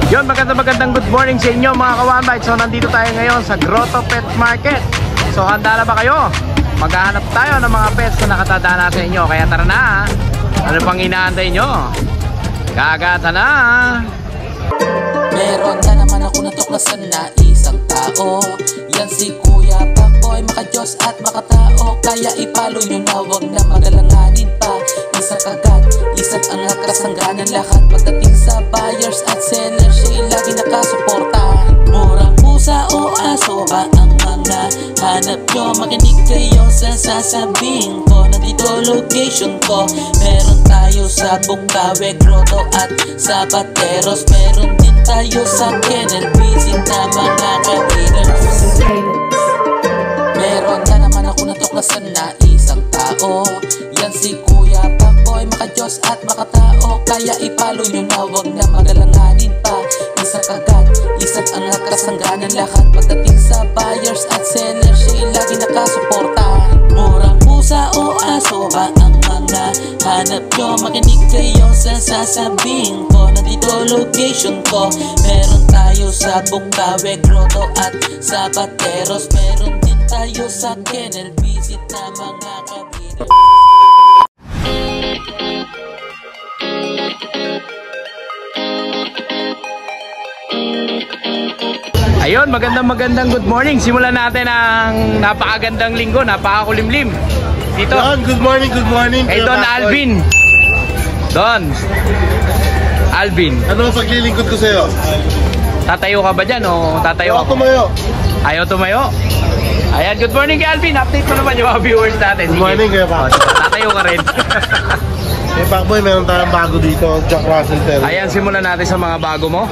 Yun, magandang good morning sa inyo mga ka-1bite. So nandito tayo ngayon sa Grotto Pet Market. So handa na ba kayo? Maghahanap tayo ng mga pets na nakatadana sa inyo. Kaya tara na. Ano pang inaantay nyo? Kagata na. Meron na naman ako natuklasan na isang tao. Yan si Kuya Pakboy, maka-Diyos at makatao. Kaya ipalo nyo na, wag na magalanganin pa. Isa kagad, isa't ang kasangganan. Lahat pagdating sa buyers at sellers, siya'y lagi nakasuporta. Murang pusa o aso ba ang mga hanap nyo? Makinig kayo sa sasabihin ko. Nandito location ko. Meron tayo sa Bukawe, Grotto at sa Bateros. Meron din tayo sa Kennel, visit na mga ka-breeders. Meron na naman ako natuklasan na isang tao. Yan si Kuya Pakboy, maka-Diyos at makatao. Kaya ipalo nyo na, wag na magalanganin pa. Isa kagad, isa't ang kasangganan. Lahat pagdating sa buyers at sellers, siya'y lagi nakasuporta. Murang pusa o aso ba ang mga hanap nyo? Makinig kayo sa sasabihin ko. Nandito location ko. Meron tayo sa Bukawe, Grotto at sa Bateros. Meron din tayo sa Kennel, visit na mga ka-breeders. Ayun, magandang good morning. Simulan natin ang napakagandang linggo, napakakulimlim. Dito. Don, good morning. Kay Don Alvin. Don Alvin. Ano ang paglilingkod ko sa'yo? Tatayo ka ba dyan o tatayo ako? Tumayo. Ayaw tumayo? Ayan, good morning kay Alvin. Update mo naman yung mga viewers natin. Good morning, Kuya Pak. Tatayo ka rin. Kuya Pakboy, meron tayong bago dito, Jack Russell Terrier. Ayan, simulan natin sa mga bago mo.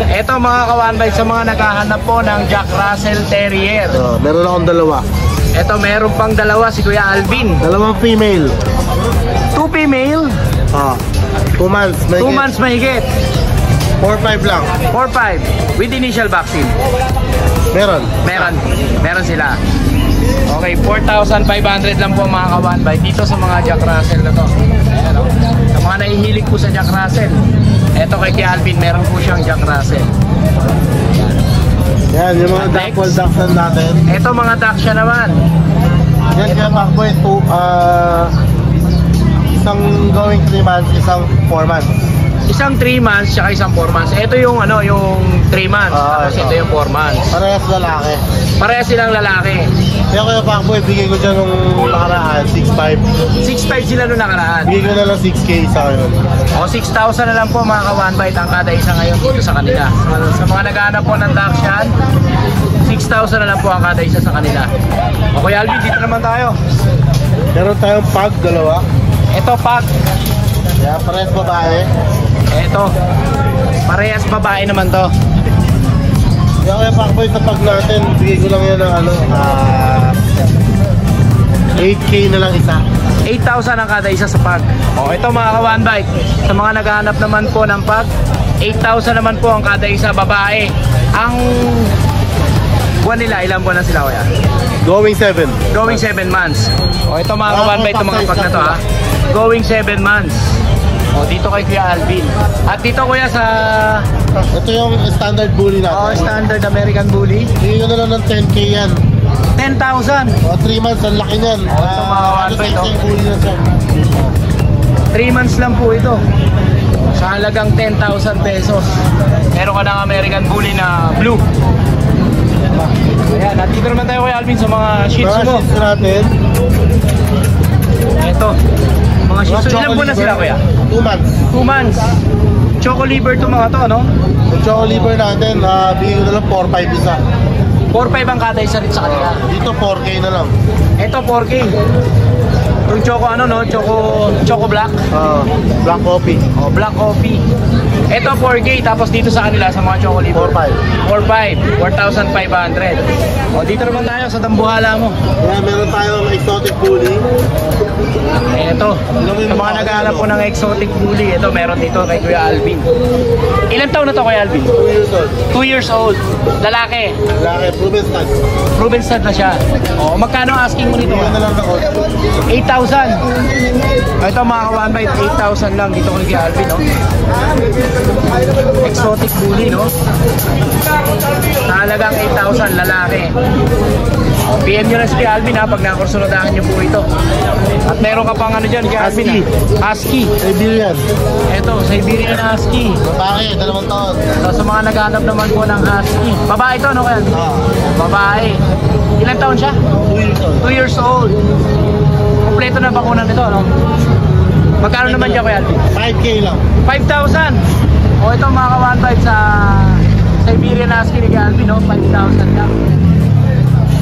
Eto mga ka-1bite, sa mga naghahanap po ng Jack Russell Terrier. Meron akong dalawa. Eto, meron pang dalawa si Kuya Alvin. Dalawang female. 2 female. 2 months. 2 months mahigit. 4-5 lang. 4-5 with initial vaccine. Meron sila. Okay, 4,500 lang po mga ka-1bite dito sa mga Jack Russell na to. Ayan, oh. Sa mga nahihilig po sa Jack Russell, eto kay Alvin, meron po siyang Jack Russell. Yan, yung mga Dactyl Dachshund natin. Eto mga Dachshund naman. Yan, Kuya Pakboy, isang going 3 months, isang 4 months. Isang 3 months, tsaka isang 4 months. Ito yung yung 3 months, tapos ito yung 4 months. Parehas lalaki. Parehas silang lalaki. Kaya Kuya Pakboy, bigay ko dyan nung nakaraan, 6.5. 6.5 sila nung nakaraan. Bigay ko na lang 6K sa ngayon. O 6,000 na lang po mga ka-1bite ang kada isa ngayon dito sa kanila. Sa mga naghahanap po ng Dachshund, 6,000 na lang po ang kada isa sa kanila. O Kuya Alvin, dito naman tayo. Meron tayong pug, dalawa. Ito pug. Kaya parehas babae. Ito, parehas babae naman to. Kaya Kuya Pakboy, sa pug natin, bigay ko lang yan ng 8K na lang isa. 8,000 ang kada isa sa pug. O ito mga ka-1bite, sa mga naghahanap naman po ng pug, 8,000 naman po ang kada isa babae. Ang buwan nila, ilang buwan na sila kuya? Going 7. Going 7 months. O ito mga ka-1bite, itong mga pug na to ha. Going 7 months. O dito kay Kuya Alvin. At dito kuya sa... Ito yung standard bully natin. Standard American Bully. Bigay ko na lang ng 10K yan. 10,000. 3 months, ang laki niyan. Ito mga ka-1bite, yung bully na siya. 3 months lang po ito. Sa halagang 10,000 pesos. Meron ka ng American Bully na blue. Ayan, nandito naman tayo kay Alvin sa mga Shih Tzu mo. Shih Tzu natin. Ito, mga Shih Tzu. Ilan po na sila kuya? 2 months. 2 months. Choco liver to mga to, no? Yung choco liver natin, bigay ko na lang 4-5 isa. 4-5 ang kada isa rin sa kanila. Dito 4K na lang. Ito 4K. Yung choco choco black. Black coffee. Oh, black coffee. Ito 4K, tapos dito sa kanila sa mga choco liver 4-5. 4,500. O dito naman tayo sa dambuhala mo. Kaya meron tayong exotic bully. Ito, sa mga naghahanap po ng exotic bully, ito meron dito kay Kuya Alvin. Ilan taon na to Kuya Alvin? 2 years old. 2 years old. Lalaki. Laki, proven stud. Proven stud na siya. O, magkano asking mo nito? Bigyan na lang ako. 8,000. Ito mga ka-one bite, 8,000 lang dito kay Kuya Alvin, no? Exotic bully, no? Talagang 8,000 lalaki. PM nyo na si Kuya Alvin ha, pag nakursunadahan nyo po ito. At meron ka pang ano dyan, Kuya Alvin ha? Husky. Siberian. Ito, Siberian Husky. Babae, 2 taon. So, sa mga naghanap naman po ng Husky. Babae ito, no Kuya Alvin? Babae. Ilan taon siya? 2 years old. 2 years old. Kompleto na bakunan nito, no? Magkano naman dyan, Kuya Alvin? 5K lang. 5,000. O ito mga ka-one bite sa Siberian Husky ni Kuya Alvin, no? 5,000 lang.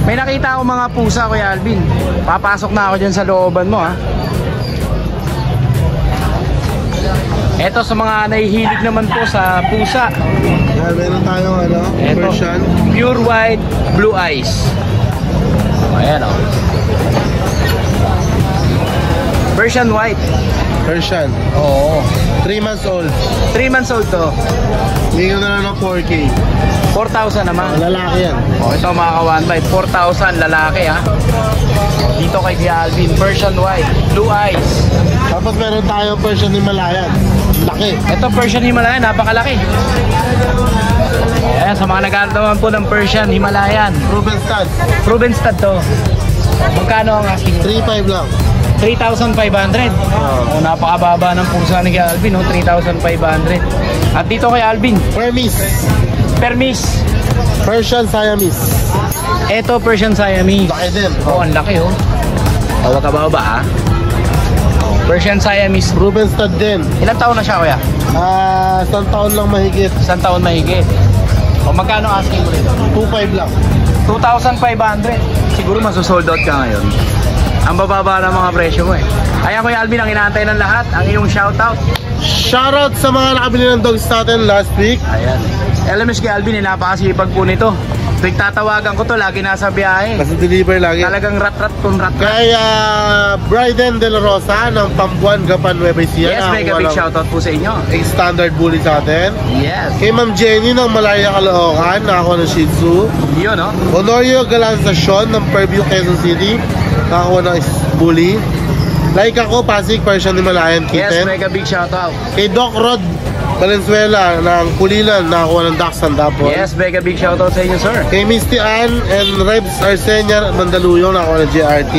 May nakita ako mga pusa, Kuya Alvin. Papasok na ako dyan sa looban mo, ha? Ito sa mga nahihilig naman po sa pusa. Yan, meron tayong ano, Ito, Persian. pure white, blue eyes. Ayan, o. Persian white. Persian. Oo. 3 months old. 3 months old to. Bigyan na lang ng 4K. 4,000 naman. Lalaki yan. O, ito mga ka-one bite, 4,000 lalaki, ha. Dito kay Kuya Alvin, Persian white, blue eyes. Tapos meron tayong Persian Himalayan. Laki. Ito Persian Himalayan, napakalaki. Ayan, sa mga naghahanap naman po ng Persian Himalayan. Proven stud. Proven stud to. Magkano ang asking? 3.5 lang. 3,500. Oh, napakababa ng pusa ni Kuya Alvin, no? 3,500. At dito kay Alvin, Permis. Permis. Persian Siamese. Ito Persian Siamese. Laki din. Oh, ang laki, oh. Oh, wag ka bababa, ha. Persian Siamese. Proven stud din. Ilang taon na siya, Kuya? 1 taon lang mahigit. 1 taon mahigit. O magkano asking mo rito? 2.5 lang. 2,500. Siguro masosold out ka ngayon. Ang bababa ng mga presyo mo, eh. Ayan, Kuya Alvin, ang inaantay ng lahat, ang iyong shoutout. Shoutout sa mga nakabili ng dogs natin last week. Ayan. Alam mo si Kuya Alvin, napakasipag po nito. Tuwing tatawagan ko to, lagi nasa biyahe. Kasi deliver lagi. Talagang rat-rat kung rat-rat. Kay Bryden De La Rosa ng Pambuan, Gapan, Nueva Ecija. Yes, mega big shoutout po sa inyo. Standard bully sa atin. Yes. Kay Ma'am Jenny ng Malaya, Caloocan, nakakuha ng Shih Tzu. Yun, no? Honorio Galanzacion ng Fairview, Quezon City, nakakuha ng bully. Like ako, Pasig, Persian Himalayan Yes, Kitten. mega big shoutout. Kay Doc Rod Valenzuela ng Pulilan, nakakuha ng Dachshund Dapol. Yes, mega big shoutout sa inyo, sir. Kay Misty Ann and Rebs Arsenia Mandaluyong, nakakuha ng JRT.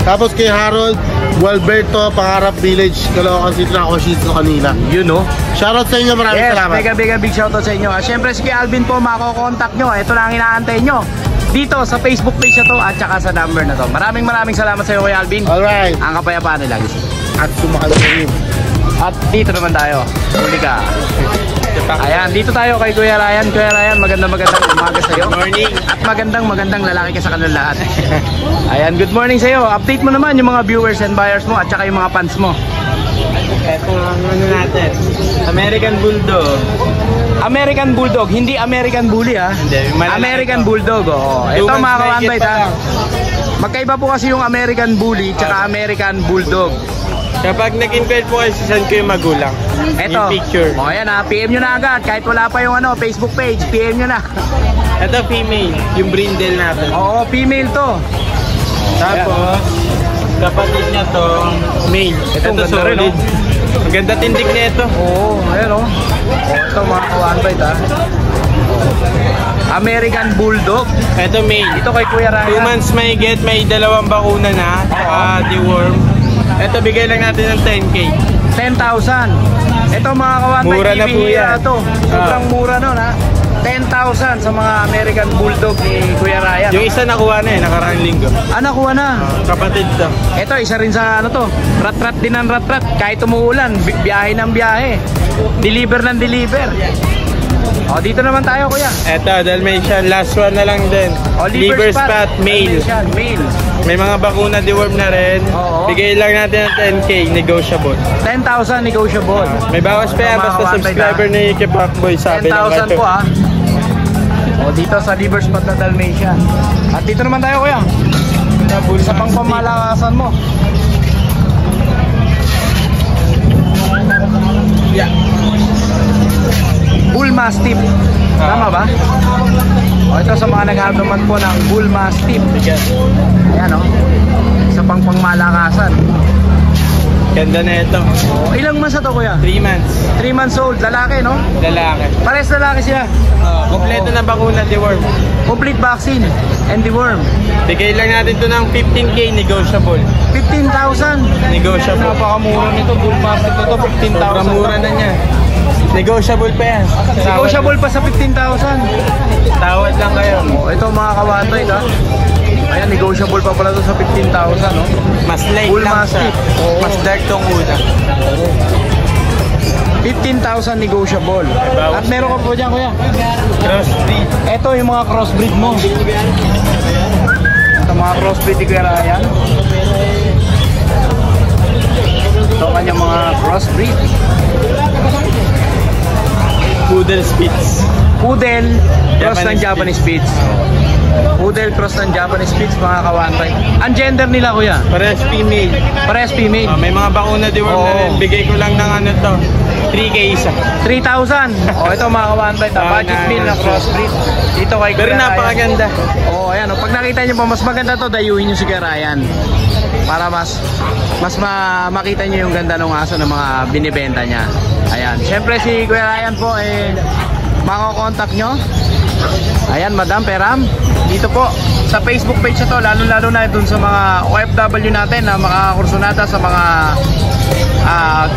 Tapos kay Harold Gualberto, Pangarap Village, Caloocan City, nakakuha Shih Tzu kanina. You know. Shoutout sa inyo, maraming Yes, salamat. mega big shoutout sa inyo. At syempre si Kuya Alvin po, mako-contact nyo. Ito na ang inaantay nyo. Dito sa Facebook page na to at saka sa number na to. Maraming salamat sa iyo, Kuya Alvin. Alright. Ang kapayapaan nila. At sumakalamin. At dito naman tayo. Huli ka. Ayan, dito tayo kay Kuya Ryan. Kuya Ryan, magandang umaga sa iyo. Good morning. At magandang lalaki ka sa kanilang lahat. Ayan, good morning sa iyo. Update mo naman yung mga viewers and buyers mo at saka yung mga fans mo. Ito ang ano natin, American Bulldog. American Bulldog, hindi American Bully, ha? Hindi, yung malalaki American to. Bulldog, oh. Ito 2 months mga mahigit ka-one-bite, pa ha? lang. Magkaiba po kasi yung American Bully tsaka American Bulldog. Kapag nag-inquire po kayo, saan ko yung magulang. Ito. Yung picture. O ayan, ha, PM nyo na agad. Kahit wala pa yung ano, Facebook page, PM nyo na. Ito female, yung brindle natin. Oo, female to. Tapos, kapatid niya to, male. Ito, ang ganda rin, solid. Ang ganda tindig na ito. Oo, ayan, oh. Ito mga ka-one-bite, ha? American Bulldog. Ito male. Ito kay Kuya 2 Ryan. months may get, may 2 bakuna na. Deworm. Ito bigay lang natin ng 10K. 10,000. Ito mga ka-one-bite, Mura na po bibihira yan. to. Sobrang mura nun, ha? 10,000 sa mga American Bulldog ni Kuya Ryan. Yung isa nakuha na eh, nakaraang linggo. Nakuha na. Kapatid to. Ito, isa rin sa ano to. Rat-rat din ang rat-rat. Kahit umuulan, biyahe ng biyahe. Deliver ng deliver. O, dito naman tayo, Kuya. Ito, Dalmatian. Last one na lang din. O, Liver spot, male. Dalmatian, male. May mga bakuna deworm na rin. Oo. Bigay lang natin ng 10K, negotiable. 10,000 negotiable. May bawas pa yan, Mga basta one-bite, subscriber ni Kipakboy sabi lang 10,000 po, ha. O, dito sa liver spot na Dalmatian. At dito naman tayo, Kuya. Sa pangpamalakasan mo. Yeah. Bull Mastiff. Tama ba? O, ito sa mga naghahanap naman po ng Bull Mastiff. Ayan o. Isa pang pangmalakasan. Ganda na ito. O, ilang months na to kuya? 3 months. 3 months old. Lalaki no? Lalaki. Pares lalaki sila. Kompleto na bakuna, deworm. Complete vaccine and deworm. Bigay lang natin to ng 15K negotiable. 15,000. Negotiable. Napakamura nito. Bull Mastiff na to. 15,000. Sobrang mura na niya. Negotiable pa yan. Negotiable pa sa 15,000. Tawad lang kayo. O, ito mga kawantoy ha. Ayan, negotiable pa pala to sa 15,000 no? Mas light Bull lang siya. Mastiff. Oo. Mas dark tong una. 15,000 negotiable. At meron ka po dyan kuya. Crossbreed. Ito yung mga crossbreed mo. Ito mga crossbreed ni Kuya Ryan. Ito kanyang mga crossbreed. Poodle Spitz. Poodle, cross ng Japanese Japanese Spitz. Poodle, cross ng Japanese Spitz, mga kawantay. Ang gender nila kuya? Parehas female. Parehas female. May mga bakuna deworm na rin. Bigay ko lang ng ano to. 3K isa. 3,000. O ito mga kawantay. Budget meal na crossbreed. Dito kay Kuya Pero Ryan. napakaganda. Oo, ayan. Pag nakita nyo po, mas maganda to, dayuhin nyo si Kuya Ryan. Para makita nyo yung ganda ng aso ng mga binibenta niya. Ayan. Siyempre si Kuya Ryan po, mako-contact nyo. Ayan, Madam Peram. Dito po, sa Facebook page na to, lalo-lalo na dun sa mga OFW natin na makakursunada sa mga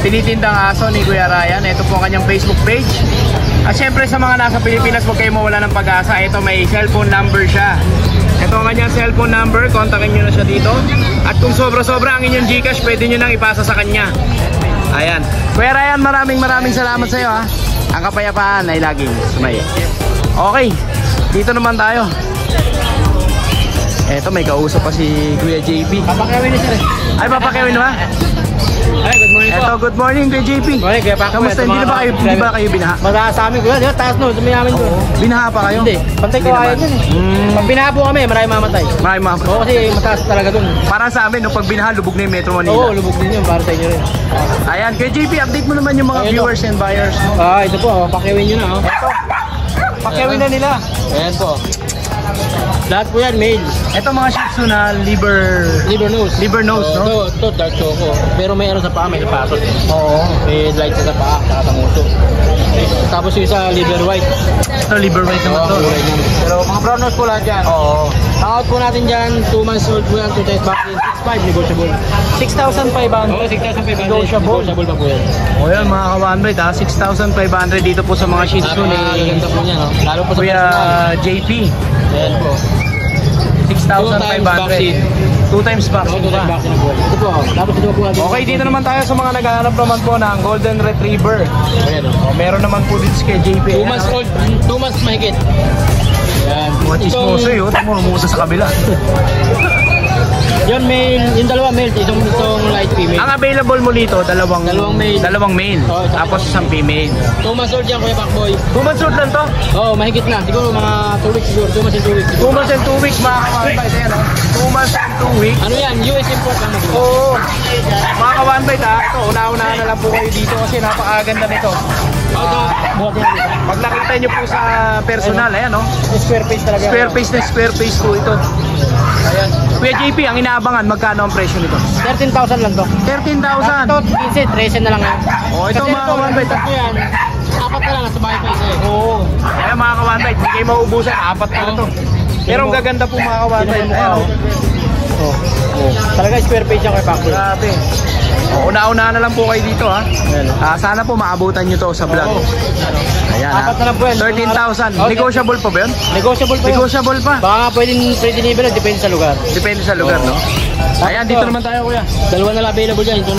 tinitindang aso ni Kuya Ryan. Ito po ang kanyang Facebook page. At syempre sa mga nasa Pilipinas, huwag kayo mawala ng pag-asa. Ito may cellphone number siya. Ito ang kanyang cellphone number, kontakin nyo na siya dito. At kung sobra-sobra ang inyong Gcash, pwede nyo nang ipasa sa kanya. Ayan. Kuya Ryan, maraming salamat sa iyo ha. Ang kapayapaan ay laging sumaya. Okay, dito naman tayo. Eto, may kausap pa si Kuya JP. Papakawin na sir. Ay, papakawin ba? Ay, good morning po. Eto, good morning Kuya JP. Morning, Kuya Paco. Kamusta? Hindi ba kayo binaha? Mataas sa amin kuya, taas no, sumayamin ko. Binaha pa kayo? Hindi, pantay ko ayaw dun. Pag binaha po kami, maraming mamatay. Maraming mga. Oo, kasi mataas talaga dun. Para sa amin, no, pag binaha, lubog na yung Metro Manila. Oo, lubog din yun, para sa inyo rin. Ayan, Kuya JP, update mo naman yung mga viewers and buyers. Ito po, pakiwin nyo na. Ito, pakyawin na nila. Ayan po. Lahat po yan, male. Ito mga Shih Tzu na liver nose, no? Ito, dark choco. Pero may ano sa paa, may sapatos. Oo. May light sa paa, saka sa muso. Tapos yung isa, liver white. Ito liver white naman to. Pero mga brown nose po lahat yan. Oo. Out po natin dyan, 2 months old po yan, 2 times vaccine, 6.5 negotiable. 6,500. Oo, 6,500 Negotiable. negotiable pa po yan. O yan mga ka-100 ha, 6,500 dito po sa mga Shih Tzu ni Napakaganda po niya, no? Lalo po sa Kuya JP. Ayan po. 6,500. 2 times vaccine Ito pa. vaccine na po. Ito po, tapos ito po natin. Okay, dito naman tayo sa mga naghahanap naman po ng Golden Retriever. Ayan, O, meron naman po dito si Kuya JP. 2 months old, 2 months mahigit. Ayan. Mga chismoso yun, tamo umusa sa kabila. Yun, male, yung dalawa male, itong light female. Ang available mo dito, dalawang male. Oo, Tapos isang female. 2 months old yan, Kuya Pacboy. 2 months old lang to. Oo, mahigit na. Siguro mga 2 weeks siguro. 2 months and 2 weeks. 2 months and 2 weeks mga ka-1 Ayan o. 2 months and 2 weeks. Ano yan? US import lang mag Oo. Mga ka-1 ha, ito, una-unahan na lang po kayo dito kasi napakaganda nito. Buhat yan. Pag nakita nyo po sa personal, ayan o. Square face talaga. Square face po ito. Ayan. Kuya JP, ang inaabangan, magkano ang presyo nito? 13,000 lang to. 13,000. Ito, 15, 13 na lang yan. Oh, ito Kasi mga ka-1 tatlo yan. Apat na lang, sa bahay pa isa eh. Oo. Ayan mga ka-1 hindi kayo mauubusan, 4 pa na to. Pero ang gaganda po mga ka-1 Ayan o. Talaga square face yan, Kuya Pacboy. Grabe. Una-una na lang po kayo dito ha. Sana po maabutan nyo to sa vlog. Ayan ha. Apat na lang po yan. 13,000. Negotiable pa ba yun? Negotiable pa yun. Negotiable pa. Baka pwedeng free delivery, depende sa lugar. Depende sa lugar, no? Ayan, dito naman tayo kuya. Dalawa na lang available dyan. Ito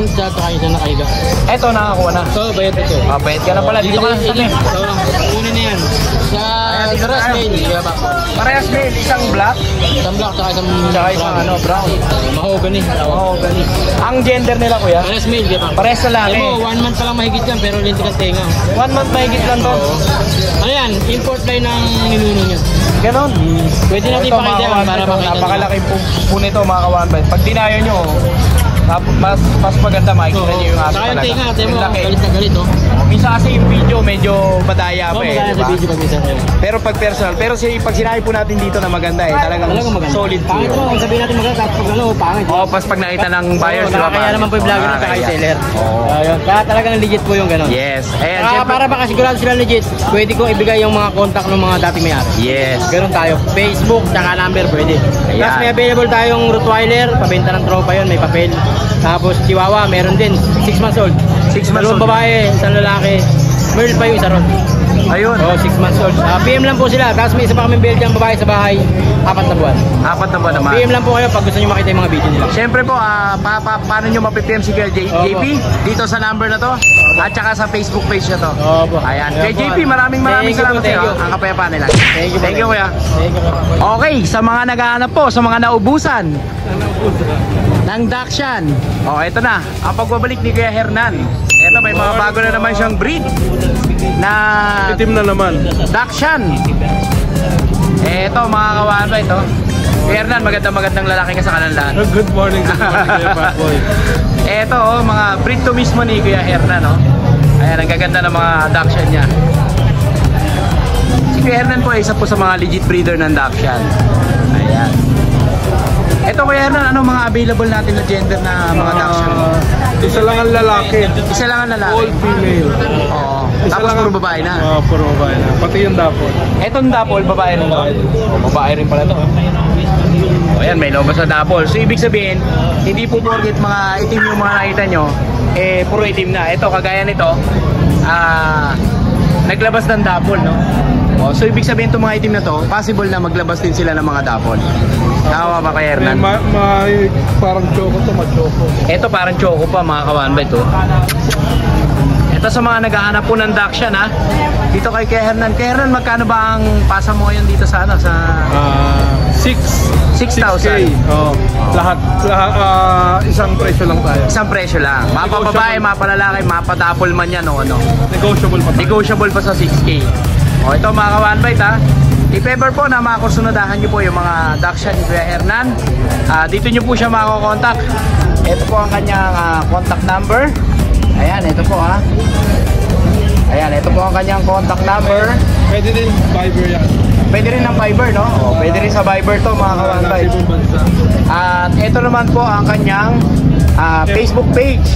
isa nakahiga. Eto, nakakuha na. So, bayad ito. Bayad ka na pala. Dito ka lang sa tabi. Una na yan. Sa dito Ras tayo. Mail, Kuya Pacboy. Parehas mail, isang black, Isang black, tsaka isang brown. Mahogany. Oo, ganun. Ang gender nila kuya, Ras Mail, Kuya Pacboy. parehas na Alam mo, laki. 1 month pa lang mahigit yan, pero lintik ang tenga. 1 month mahigit lang to. Ano yan? Import line ng ninuno niya. Ganon. Pwede natin Ito, ipakita mga yan ka-1 para makita nyo. napakalaki po nito mga ka-1 Pag dinayo nyo, Mas maganda makikita niyo yung aso Saka yung talaga. tinga, ate mo, Yung laki. galit na galit, oh. Minsan kasi yung video medyo madaya pa eh, Magkaya di sa ba? video pag minsan kayo. Pero pag personal, pag sinabi po natin dito na maganda eh, talagang maganda. solid po. Pangit po, kung sabihin natin maganda, tapos pag ano, pangit. Oo, pag nakita ng buyers, di ba? Kaya naman po yung vlogger at saka yung seller. Oo. Ayun, kaya talagang legit po yung gano'n. Yes. Ayan, Saka syempre. para makasigurado sila legit, pwede kong ibigay yung mga contact ng mga dating may-ari. Yes. Ganun tayo. Facebook, tsaka number, pwede. Ayan. Tapos may available tayong Rottweiler, pabenta ng tropa yun, may papel. Tapos Chihuahua, meron din, 6 months old. 6 months Dalawang old. babae, isang lalaki. Merle pa yung isa ron. Ayun. Oo, 6 months old. PM lang po sila. Tapos may isa pa kaming Belgian babae sa bahay, 4 na buwan. 4 na ba naman? PM lang po kayo pag gusto nyo makita yung mga video nila. Siyempre po, paano nyo mapipm si Kuya JP? Dito sa number na to, at saka sa Facebook page na to. Opo. Ayan. Ayan Kuya po. JP, maraming Thank you salamat po, sa iyo. thank you. Ang kapayapaan nila. Thank you, Thank you, Kuya. Thank you. Okay, sa mga naghahanap po, sa mga naubusan ng Dachshund. Oh, ito na, ang pagbabalik ni Kuya Hernan. Ito, may mga bago na naman siyang breed na Itim na naman. Dachshund. Ito, mga kawan ba ito? Kuya Hernan, magandang lalaki ka sa kanan. Good morning, Kuya Fatboy. Ito, oh, mga breed to mismo ni Kuya Hernan, no? Ayan, ang gaganda ng mga Dachshund niya. Si Kuya Hernan po ay isa po sa mga legit breeder ng Dachshund. Ayan. Ito, Kuya Hernan, ano mga available natin na gender na mga Dachshund? Isa lang ang lalaki. Isa lang ang lalaki. All female. Oo. Isa Tapos lang puro ang- babae na. Puro babae na. Pati yung dapol. Etong dapol, babae rin to. Oh, babae rin pala to. Oh, ayan, may logo sa dapol. So, ibig sabihin, hindi po porket mga itim yung mga nakita nyo, eh, puro itim na. Ito, kagaya nito, naglabas ng dapol, no? Oh, so, ibig sabihin itong mga itim na to, possible na maglabas din sila ng mga dapol. Tama ba kay Hernan? Parang choco to, ma-choco. Ito parang choco pa, mga kawan ba ito? Ito sa mga naghahanap po ng Dachshund, ha? Dito kay Hernan. Kay Hernan, magkano ba ang pasa mo ngayon dito sa, ano, sa 6,000? Oh. Lahat isang presyo lang tayo. Isang presyo lang. Mapa babae, mapa lalaki, mapa dapol man yan, o ano. Negotiable pa tayo. Negotiable pa sa 6K. O ito mga ka-1bite, ha. If ever po na makakursunadahan nyo po yung mga Dachshund ni Kuya Hernan, dito nyo po siya makakontakt. Ito po ang kanyang contact number. Ayan, ito po, ha. Ayan, ito po ang kanyang contact number. Pwede din Viber yan. Pwede rin ng Viber, no? O, pwede rin sa Viber to, mga ka-1bite. Ibang bansa. At ito naman po ang kanyang Facebook page.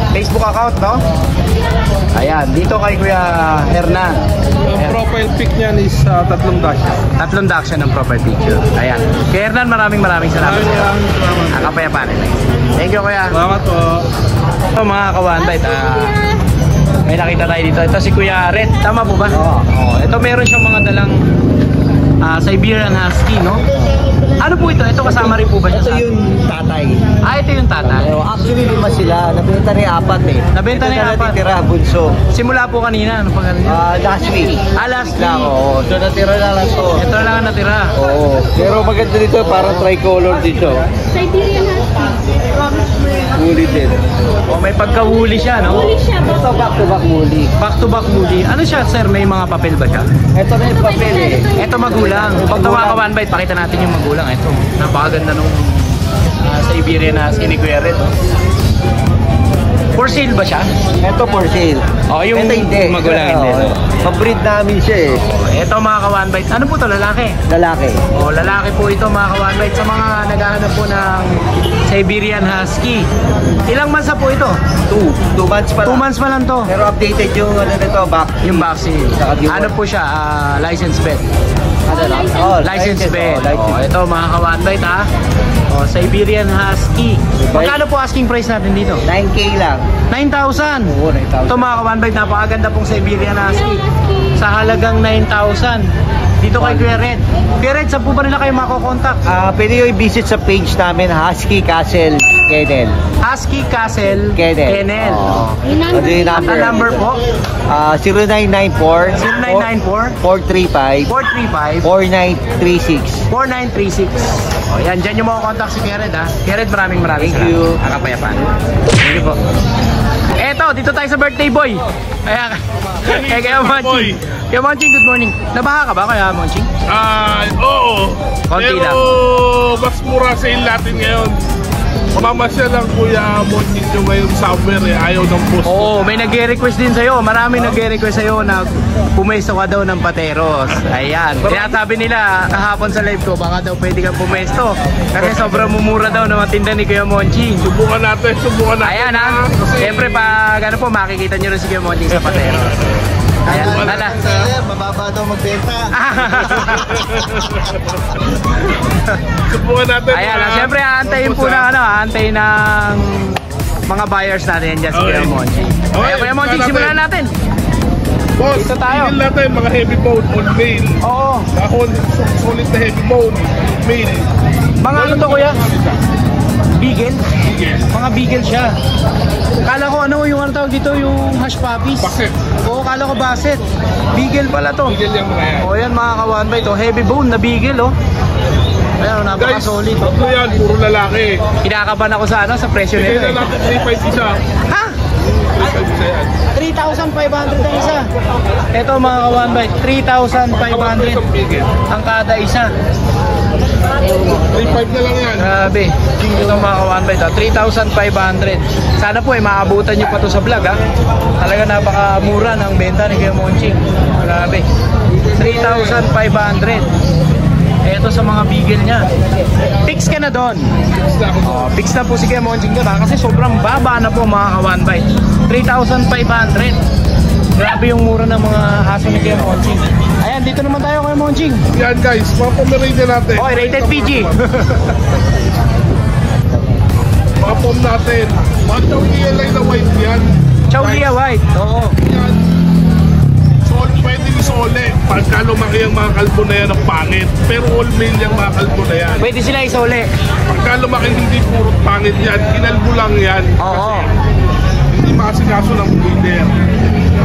Facebook account, no? Ayan, dito kay Kuya Hernan. Ang profile pic niyan is 3 dash. 3 Dachshund ng profile picture. Ayan. Kuya Hernan, maraming salamat. Salamat. Ang kapayapaan nila. Thank you, Kuya. Salamat po. Ito mga ka-1bite, may nakita tayo dito. Ito si Kuya Red. Tama po ba? Oo. Ito meron siyang mga dalang Siberian Husky, no? Ano po ito? Ito kasama rin po ba siya? Ito yung tatay. Ito yung tatay. Actually, 5 sila. Nabenta ni 4 eh. Nabenta ni Ito na 4. natitira, bunso. Simula po kanina. Ano pa kanina? Last week. Last Lang, week. oo. So, natira na lang to. Ito lang ang natira. Oo. Pero maganda dito, parang tricolor dito. Siberian Husky. Woolly din. O, may pagka-woolly siya, no? Ito back-to-back woolly. Back to back woolly. Ano siya, sir? May mga papel ba siya? Ito na yung papel eh. Ito magulang. Pag tawa ka 1bite, pakita natin yung magulang. Ito, napakaganda nung Siberian Husky ni Kuya Red. For sale ba siya? Ito for sale. Oh, yung Ito hindi. magulang hindi. Oo. Pabreed namin siya eh. Ito mga ka-1bite. Ano po to, lalaki? Lalaki. Oh, lalaki po ito mga ka-1bite. Sa mga naghahanap po ng Siberian Husky. Ilang months na po ito? 2 months pa 2 lang. months pa lang to. Pero updated yung ano nito, back. Yung vaccine. Saka yung- Ano po siya? License vet. Ano lang? Oh, License vet. oh, Oh, ito mga ka-1bite, ha. Oh, Siberian Husky. Magkano po asking price natin dito? 9K lang. 9,000. Oo, 9,000. Ito mga ka-1bite, napakaganda pong Siberian Husky. Sa halagang 9,000. Dito kay Kuya Red. Kuya Red, saan po ba nila kayo makokontakt? Pwede nyo i-visit sa page namin, Husky Castle Kennel. Husky Castle Kennel. Oh. Ano yung number? Ang number po? 0994 0994 435 435 4936. 4936. O yan, dyan yung makokontakt si Kuya Red, ha. Kuya Red, maraming Thank you. Ang kapayapaan. Thank you po. Eto, dito tayo sa birthday boy. Kaya Monching. Kaya Monching, good morning. Nabaha ka ba kaya Monching? Oo. Konti Pero lang. mas mura sa natin ngayon. Mamamasya lang Kuya Monching nyo ngayon summer eh, ayaw ng post. Oo, may nag-request din sa'yo. Maraming nag-request sa'yo na pumesto ka daw ng pateros. Ayan. Kaya sabi nila kahapon sa live ko, baka daw pwede kang pumesto. Kasi sobrang mumura daw ng mga tinda ni Kuya Monching. Subukan natin. Ayan ha. Siyempre pag ano po, makikita nyo rin si Kuya Monching sa pateros. Ayan, nala. Sir, mababa daw magbenta. Subukan natin. Ayan, siyempre aantayin po ng aantayin ng mga buyers natin dyan si Kuya Monching. Kaya Kuya Monching, simulan natin. Boss, dito tayo. tigil natin mga heavy bone on mail. Oo. Ako, solid na heavy bone mail. Mga ano to Kuya? Beagle? Mga beagle siya. Kala ko ano yung ano tawag dito, yung hush puppies. Basset. Oo, kala ko basset. Beagle pala to. Tigil yung mga yan. O yan mga kawanbay to, heavy bone na beagle oh. Ayan, napaka-solid. Tatlo yan, puro lalaki. Kinakabahan ako sa sa presyo Bigay nila. na natin 3.5 isa. Ha? 3.5 isa yan. 3,500 ang isa. Ito mga kawanbay, 3,500 Isang bigel. ang kada isa. 3.5 na lang yan. Grabe. Ito mga kawanbay to, 3,500. Sana po maabutan nyo pa to sa vlog ha. Talaga napakamura ng benta ni Kuya Monching. Grabe. 3,500. Ito sa mga bigel niya. Fix ka na doon. Fix na po si Kuya Monching doon ha. Kasi sobrang baba na po mga kawanbay. 3,500. Grabe yung mura ng mga aso ni Kuya Monching. Ayan, dito naman tayo Kuya Monching. Yan guys, mga pomeranian natin. Okay, rated PG. Mga pom natin. Mga chow na white yan. Chow Lia White. Oo. Yan. Pwede isole pagka lumaki ang mga kalbo na yan ang pangit. Pero all male yung mga kalbo na yan. Pwede sila isole. Pagka lumaki hindi puro pangit yan, kinalbo lang yan. Oo. Hindi makasikaso ng breeder.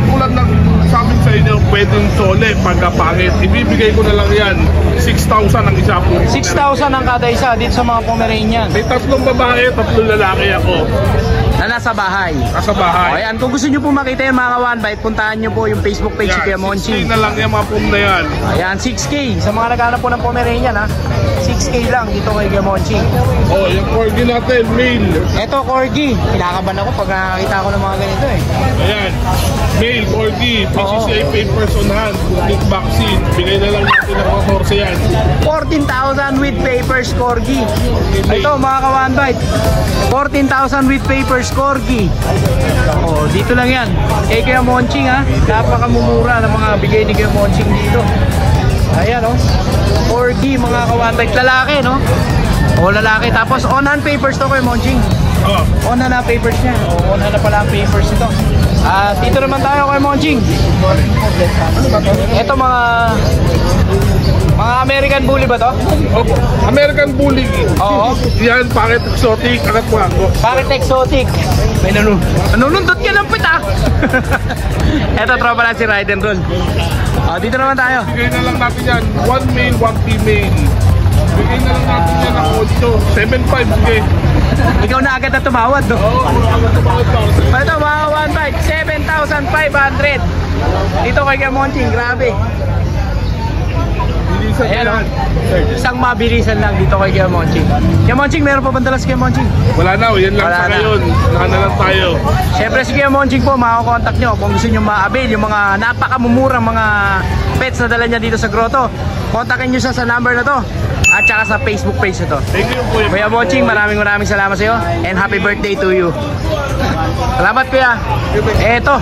Tulad ng sabi sa inyo, pwedeng sole pagka pangit. Ibibigay ko na lang yan. 6,000 ang isa po. 6,000 ang kada isa dito sa mga Pomeranian May 3 babae, 3 lalaki ako. na nasa bahay. Nasa bahay. O ayan, kung gusto nyo po makita yung mga One Bite, puntahan nyo po yung Facebook page ni Kuya Monching. 6K na lang yung mga pom na yan. Ayan, 6K. Sa mga naghanap po ng Pomeranian ha, 6K lang dito kay Kuya Monching. Oh, yung corgi natin, male. Eto, Corgi. Kinakaban ako pag nakakita ko ng mga ganito eh. Ayan. Male, corgi, PCCI papers on hand, complete vaccine. Bigay na lang natin ng 14 yan. 14,000 with papers, Corgi. Ito, mga ka-One Bite. 14,000 with papers, Corgi. Oh, dito lang yan. Kay Kuya Monching ha. Napakamumura ng mga bigay ni Kuya Monching dito. Ayan oh. Corgi, mga ka-One Bite. Lalaki no? O lalaki. Tapos on-hand papers to Kuya Monching. Oh. On-hand na papers niya. O on-hand na pala ang papers ito. Dito naman tayo Kuya Monching. Ito mga American Bully ba to? Opo. American Bully. Oo. Yan, pakit exotic. Angat mo ako. Bakit exotic? May nanunundot ka ng pita. Eto, tropa na si Ride and Roll. Dito naman tayo. Bigay na lang natin yan. 1 male, 1 female. Bigay na lang natin yan ng 8. 7.5 bigay. Ikaw na agad na tumawad, no? Oo, Ito, mga One Bite, 7,500. Dito kay Kuya Monching, grabe. bilisan Ayan, yan. Isang mabilisan lang dito kay Kuya Monching. Kuya Monching, meron pa bang dalas Kuya Monching? Wala na, yan lang Wala sa na. ngayon. Naka na lang tayo. Siyempre si Kuya Monching po, makakontakt nyo kung gusto nyo ma-avail yung mga napakamumurang mga pets na dala niya dito sa grotto. Kontakin nyo siya sa number na to at saka sa Facebook page na to. Thank you po. Kuya Monching, maraming salamat sa iyo and happy birthday to you. Salamat Kuya. Eto.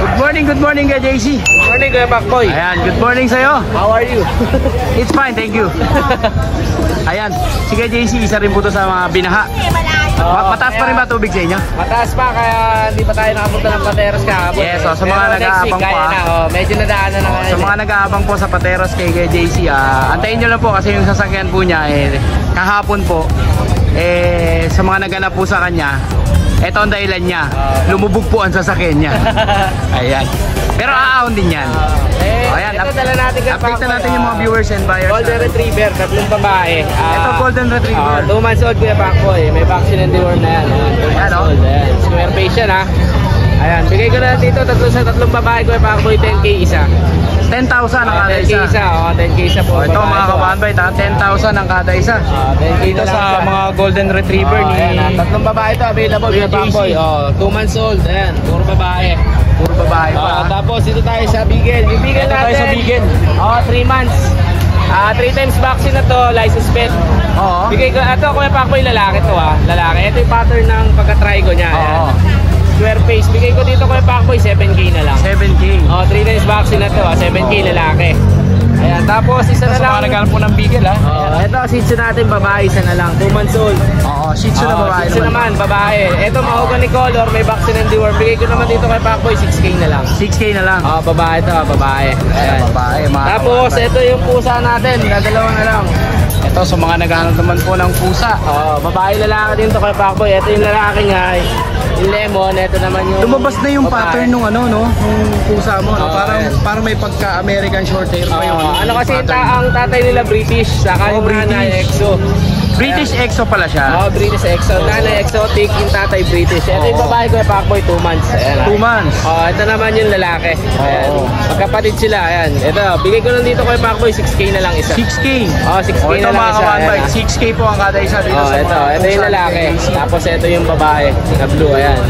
Good morning Kuya JC. Good morning, Kuya Pacboy. Ayan, good morning sa iyo. How are you? It's fine, thank you. Ayan, si Kuya JC, isa rin po to sa mga binaha. Mataas pa rin ba tubig sa inyo? Mataas pa, kaya hindi pa tayo nakapunta ng Pateros kahapon. Yes, sa mga Pero next week, nag-aabang kaya pa. na, medyo nadaanan na ngayon. Sa mga nag-aabang po sa Pateros kay JC, antayin nyo lang po kasi yung sasakyan po niya kahapon po sa mga naganap po sa kanya, eto ang dahilan niya, lumubog po ang sasakyan niya. Ayan. Pero aahon din yan. Ayan, ito dala natin kay update na Pacboy, natin yung mga viewers and buyers. Golden Retriever, 3 babae. Ito Golden Retriever. 2 months old Kuya Pacboy. May vaccine and deworm na yan. 2 months Ayan, oh. old. Ayan. Square face yan ha. Ayan, bigay ko na dito tatlong babae ko, Pakboy, 10k isa. 10,000 ang kada 10k isa. isa, 10k isa po. Ito babae mga ko, kawan bite, 10,000 ang kada isa. 10k Dito na lang sa siya. mga golden retriever ni tatlong babae ito available Kuya sa Pakboy. JC. 2 months old, ayan, puro babae. puro babae pa. Tapos dito tayo sa Beagle. Yung Beagle Ito natin. tayo sa Beagle. 3 months. 3 times vaccine na to, license pet. Oo. Bigay ko, ito Kuya Pakboy, lalaki to lalaki. Ito yung pattern ng pagka-try ko niya. Ayan. Oo. Square face. Bigay ko dito Kuya Pakboy, 7k na lang. 7K. 3 times vaccine na to, 7k lalaki. Ayan, tapos isa na Sa mga lang. naghanap po ng Beagle ha. Ito, Shih Tzu natin, babae, isa na lang. 2 months old. Oo, Shih Tzu na babae Shih Tzu naman, babae. Ito, mahogany color, may vaccine and deworm. Bigay ko naman dito kay Pakboy, 6k na lang. 6K na lang. Babae to, babae. Ayan. Babae, mga Tapos, kawan-bite. ito yung pusa natin, dadalawa na lang. Ito sa mga naghahanap naman po ng pusa. Babae lalaki din to kay Pakboy. Ito yung lalaki niya, yung lemon. Ito naman yung Lumabas na yung babae. pattern nung nung pusa mo, no? Oo, Parang may pagka-American short hair pa yung ano kasi pattern. ang tatay nila British, saka yung nanay British. Exo. British Exo pala siya. British Exo. Nanay exotic, yung tatay British. Ito yung babae ko kay Pakboy, 2 months. Ayan. 2 months. Ito naman yung lalaki. Ayan. Magkapatid sila. Ayan. Ito, bigay ko lang dito kay Pakboy, 6k na lang isa. 6K. 6k Ito na lang mga isa. kawan-bite, Ayan. 6K po ang kada isa dito sa Ito mga yung lalaki. Tapos ito yung babae na blue. Ayan.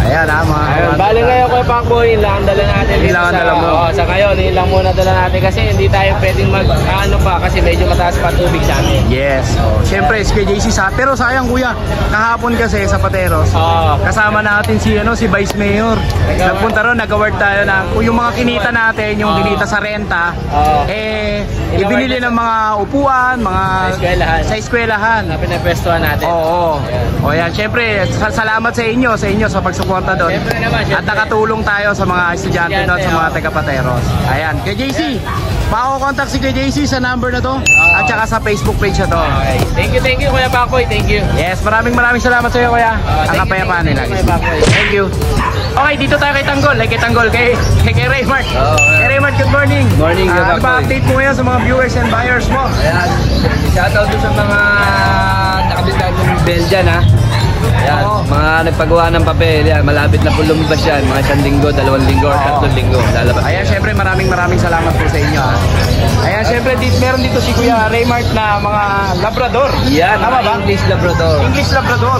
Ayan ha, mga Ayun, kawan-bite. bali ngayon kay Pakboy, yun lang ang dala natin. Yun lang ang dala mo. Sa ngayon, yun lang muna dala natin kasi hindi tayo pwedeng ano pa kasi medyo mataas pa tubig sa amin. Yes. Siyempre, SKJC sa. Pero sayang kuya, kahapon kasi sa Pateros, kasama natin si Vice Mayor. Nagpunta ron, nag-award tayo ng yung mga kinita natin, yung kinita sa renta, ibinili ng mga upuan, mga sa eskwelahan. Na pinapwestuhan natin. Oo. O yan, syempre, salamat sa inyo sa pagsuporta doon. Syempre naman, syempre. At nakatulong tayo sa mga estudyante doon, sa mga taga-Pateros. Ayan, kay JC, mako-contact si kay JC sa number na to, at saka sa Facebook page na to. Okay. Thank you Kuya Pakboy, thank you. Yes, maraming salamat sa iyo kuya. Ang kapayapaan nila. Thank you. Okay, dito tayo kay Tanggol. Kay Raymart. Kay Raymart, good morning. Morning, good Ano ba update mo ngayon sa mga viewers and buyers mo? Ayan. Shoutout doon sa mga nakabistan ng Belgian ha. Ayan, mga nagpagawa ng papel, yan, malapit na po lumabas yan, mga 1 linggo, 2 linggo, or 3 linggo, lalabas. Ayan, syempre maraming salamat po sa inyo. Ayan, syempre meron dito si Kuya Raymart na mga Labrador. Yan, Tama ba? English Labrador. English Labrador.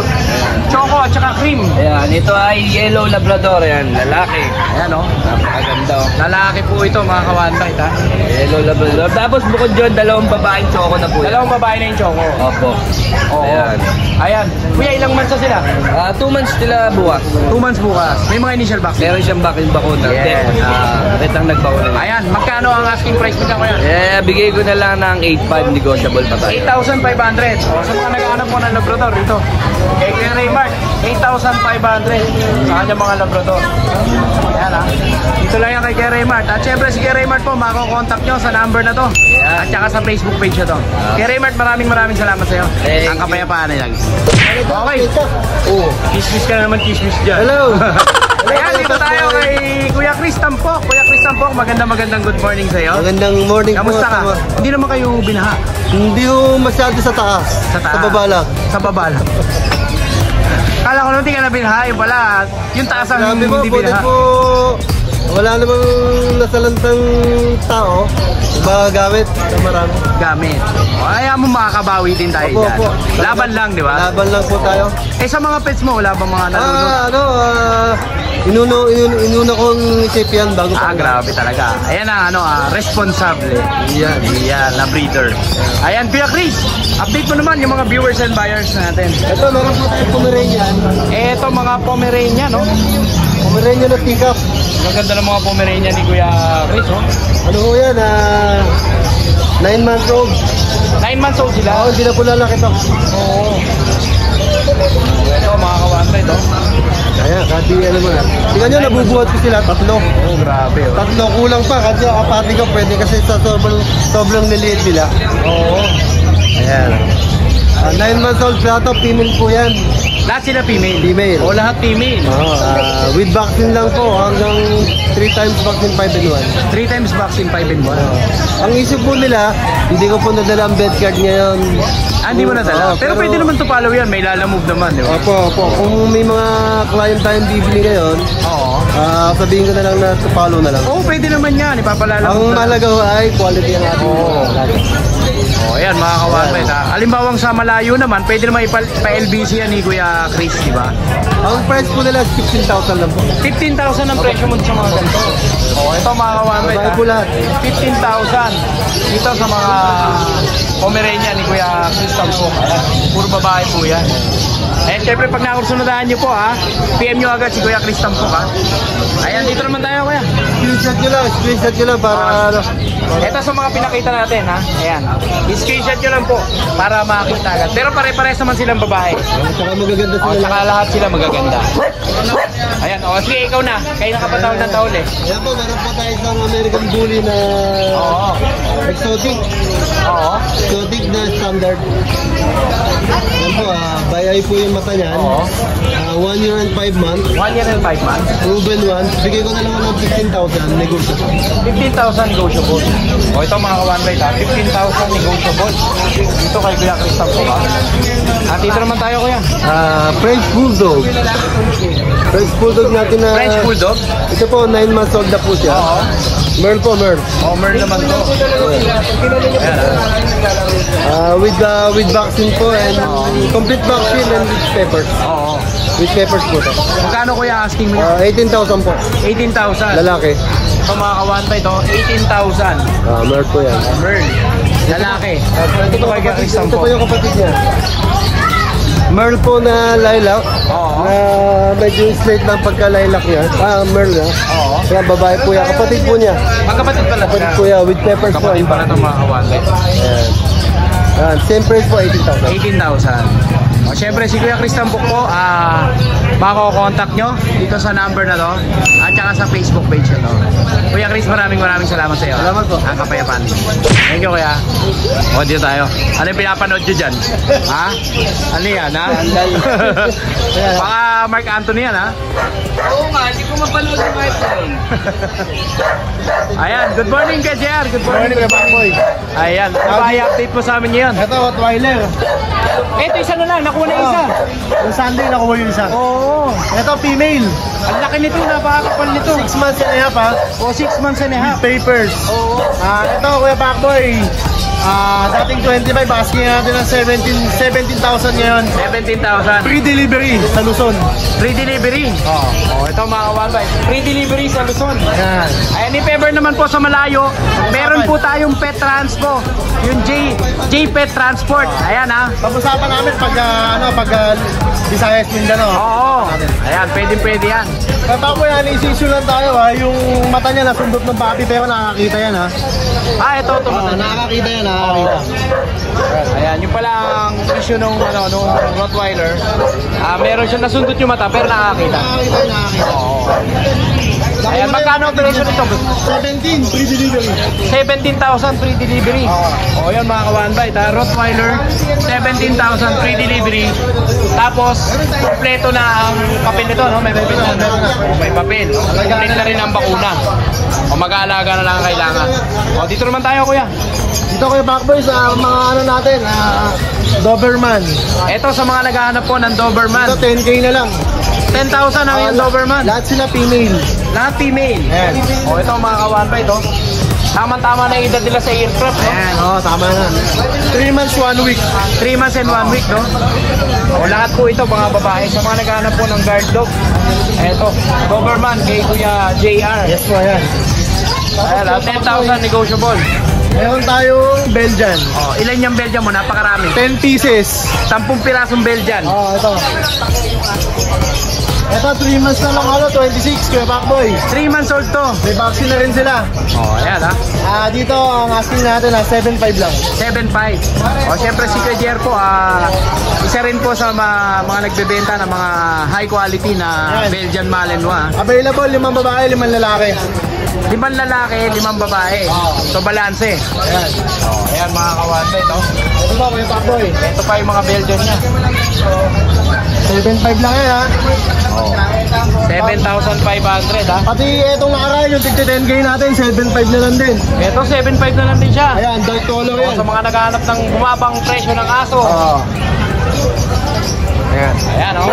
Choco at saka cream. Ayan, ito ay Yellow Labrador, yan, lalaki. Ayan o. Napakaganda oh. Lalaki po ito mga kawan-bite ha. Yellow Labrador. Tapos bukod dyan, 2 babaeng choco na po yan. Dalawang babae na yung Choco. Opo. Oo. Ayan. Ayan. Kuya, ilang months na sila? 2 months sila bukas. 2 months bukas. May mga initial vaccine. Meron siyang bakuna. Yes. Retang nagpakuna. Ayan, magkano ang asking price mo dyan kuya? Bigay ko na lang ng 8.5 negotiable pa tayo. 8,500. O, sa mga naghahanap po ng Labrador, ito. Kay Kuya Raymart, 8,500 sa kanyang mga Labrador. Ayan ha. Dito lang yan kay Kuya Raymart. At syempre si Kuya Raymart po, mako-contact nyo sa number na to. At saka sa Facebook page na to. Kuya Raymart, maraming salamat sa iyo. Ang kapayapaan nila. Okay. Kismis ka naman, kismis dyan. Hello! Ayan, dito tayo kay Kuya Chris Tampok. Kuya Chris Tampok, magandang good morning sa iyo. Magandang morning po. Kamusta ka? Hindi naman kayo binaha. Hindi ko masyado sa taas. Sa taas. Sa baba lang. Sa baba lang. Kala ko hindi ka na binaha. Yung pala, yung taas ang Sabi po, hindi buti binaha. po, wala namang nasalantang tao. Mga gamit na marami. Gamit. O, kaya mo makakabawi din tayo Opo, dyan. opo. Laban lang, di ba? Laban lang po tayo. Sa mga pets mo, wala bang mga nalulog? Inuna kong isip yan bago pa. Grabe talaga. Ayan na, responsable. Yan. Yan, na breeder. Ayan, Kuya Chris, update mo naman yung mga viewers and buyers natin. Ito, meron po tayong Pomeranian. Ito, mga Pomeranian, no? Pomeranian na pick-up. Maganda ng mga Pomeranian ni Kuya Chris, no? Ano po yan? 9 months old. 9 months old sila. Oo, hindi na po lalaki to. Oo. Ito, mga kawantay, no? Ayan, kasi ano mo na. Tingnan nyo, nabubuhat ko sila, 3. Oh, grabe, oh. 3, kulang pa. Kasi kapati ko pwede kasi sa sobrang liliit nila. Oo. Ayan. 9 months old plato, female po yan. Lahat sila female? Female. O, lahat female? With vaccine lang po, hanggang 3 3 times vaccine 5 in 1. 3 times vaccine, 5 in 1. Ang isip po nila, hindi ko po nadala ang bed card ngayon. Hindi mo nadala. Pero pwede naman to follow yan. May lalamove naman, di ba? Opo. Kung may mga client tayong bibili ngayon, Oo. sabihin ko na lang na to follow na lang. Oo, pwede naman yan. Ipapalalamove Ang na. mahalaga ho ay quality ang ating Oh, ayan mga kawanbay. Alimbawang sa malayo naman, pwede naman pa-LBC yan ni Kuya Chris, di ba? Ang price po nila 16,000 lang po. 15,000 ang presyo mo sa mga ganito. Oh, ito mga kawanbay. Babae po lahat. 15,000 dito sa mga Pomeranian ni Kuya Chris Tampo. Puro babae po yan. Ayan, syempre pag nakursunodaan nyo po PM nyo agad si Kuya Chris Tampo Ayan, dito naman tayo Kuya. Screenshot nyo lang para Ito sa mga pinakita natin Ayan, screenshot nyo lang po para makakita agad. Pero pare-pares naman silang babae. Saka magaganda sila. Saka lahat sila magaganda. Ayan, sige ikaw na. Kayo nakapatawad ng taon Ayan po, meron po tayo isang American Bully na exotic. Exotic na standard. Ayan po, by eye po yung mata niyan. 1 year and 5 months. 1 year and 5 months. Proven one. Bigay ko na lang ng 15,000 negotiable. 15,000 negotiable. Ito mga ka-one-bite 15,000 negotiable. Dito kay Kuya Chris Tampo dito naman tayo Kuya. French Bulldog. French Bulldog natin na... French Bulldog? Ito po, 9 months old na po siya. Merl po, Merl. Merl naman to. Ayan with vaccine po and complete vaccine and with peppers. With peppers po to. Magkano Kuya asking mo? 18,000 po. 18,000. Lalaki. Ito mga ka-one-bite 18,000. Merl po yan. Merl. Lalaki. Ito kay Kuya Chris Ito Tampo. po yung kapatid niya. Merl po na lilac. Na medyo slate lang pagka lilac niya. Merl na. Kaya babae po yan. Kapatid po niya. Magkapatid pala. Kapatid po yan with peppers po. Kapatid pala itong mga ka-one-bite. Same price po, 18,000. 18,000. Siyempre si Kuya Chris Tampo po, mako-contact nyo dito sa number na to at saka sa Facebook page na to. Kuya Chris, maraming salamat sa iyo. Salamat po. Ang kapayapaan. Thank you Kuya. Dito tayo. Ano yung pinapanood nyo dyan? Ano yan Baka Mark Anthony yan Oo nga, hindi ko mapanood yung mga ito. Ayan, good morning kay JR. Good morning Kuya Baboy. Ayan, update po sa amin ngayon. Ito, Rottweiler. Ito isa na lang, nakuha na isa. Yung Sunday nakuha yung isa. Oo. Ito, female. Ang laki nito, napakakapal nito. 6 months and a half ha. 6 months and a half. Papers. Oo. Ito, Kuya Baboy. Dating 25, asking natin ng 17,000 ngayon. 17,000. Free delivery sa Luzon. Free delivery. Ito mga kawanbay. Free delivery sa Luzon. Yan. Ayan, if ever naman po sa malayo, meron po tayong pet transpo. Yung J Pet Transport. Ayan Pag-usapan namin pag Visayas, Mindanao. Oo. Ayan, pwede yan. Kaya Baboy, issue lang tayo yung mata niya nasundot ng papi pero nakakita yan ha. Ito. Nakakakita yan, nakakita. Ayan, yung palang issue nung Rottweiler. Meron siya nasundot yung mata pero nakakita. Nakakita. Ayan, magkano ang presyo nito? 17, free delivery. 17,000 free delivery. Yan mga ka-one-bite Rottweiler, 17,000 free delivery. Tapos, kompleto na ang papel nito, no? May papel na. May papel. Kompleto na rin ang bakuna. Mag-aalaga na lang ang kailangan. Dito naman tayo, Kuya. Dito Kuya Backboy sa mga natin, Doberman. Ito sa mga naghahanap po ng Doberman. Ito 10K na lang. 10,000 ang yung Doberman. Lahat sila female. Lahat female. Ayan. Ito mga ka-one-bite Tama-tama na yung edad nila sa aircraft, no? Ayan, tama na. 3 months, 1 week. 3 months and 1 week, no? Lahat po ito, mga babae. Sa mga naghahanap po ng guard dog. Ito, Doberman kay Kuya JR. Yes po, ayan. Ayan, 10,000 negotiable. Meron tayong Belgian. Ilan yung Belgian mo? Napakarami. 10 pieces. 10 pirasong Belgian. Ito. Ito, 3 months na lang 26, Kuya Backboy. 3 months old to. May vaccine na rin sila. Ayan Dito, ang asking natin 7.5 lang. 7.5. Siyempre si Kuya Jer po, isa rin po sa mga nagbebenta ng mga high quality na Belgian Malinois. Available, 5 babae, 5 lalaki. 5 lalaki, 5 babae. So balanse. Ayan. Ayan mga kawanbay, no? Ito ba, Kuya Pakboy? Ito pa yung mga Belgian niya. 7.5 lang yan, ha? 7,500 ha. Pati itong nakaraan, yung tigti 10K natin, 7.5 na lang din. Ito 7,500 na lang din siya. Ayan, dark color yan. Sa mga naghahanap ng bumabang presyo ng aso. Oo. Ayan. Ayan, oh.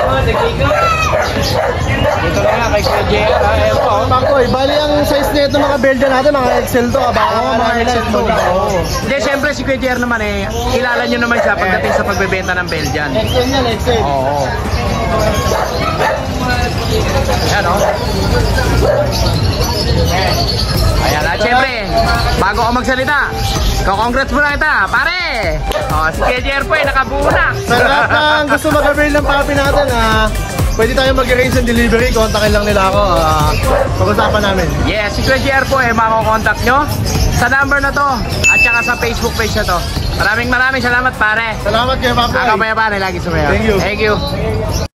Dito na nga kay Kuya JR, ha. Ayan po, oh. Pakboy, bali ang size nito mga Belgian natin, mga XL to, baka Oo, mga Excel to. Oo. Hindi, siyempre si Kuya JR naman eh, kilala nyo naman siya pagdating sa pagbebenta ng Belgian. XL yan, XL. Oo. Ayan, oh. Ayan, at siyempre, bago ako magsalita, congrats muna kita, pare! Oh, si Kuya JR po eh, nakabuo na. Sa lahat ng gusto mag-avail ng papi natin, pwede tayo mag-arrange ng delivery, kontakin lang nila ako, pag-usapan namin. Yes, si Kuya JR po eh, makakontakt nyo sa number na to at saka sa Facebook page na to. Maraming salamat pare. Salamat kayo, Pakboy. Ako maya pare, lagi sumayo. Thank you. Thank you.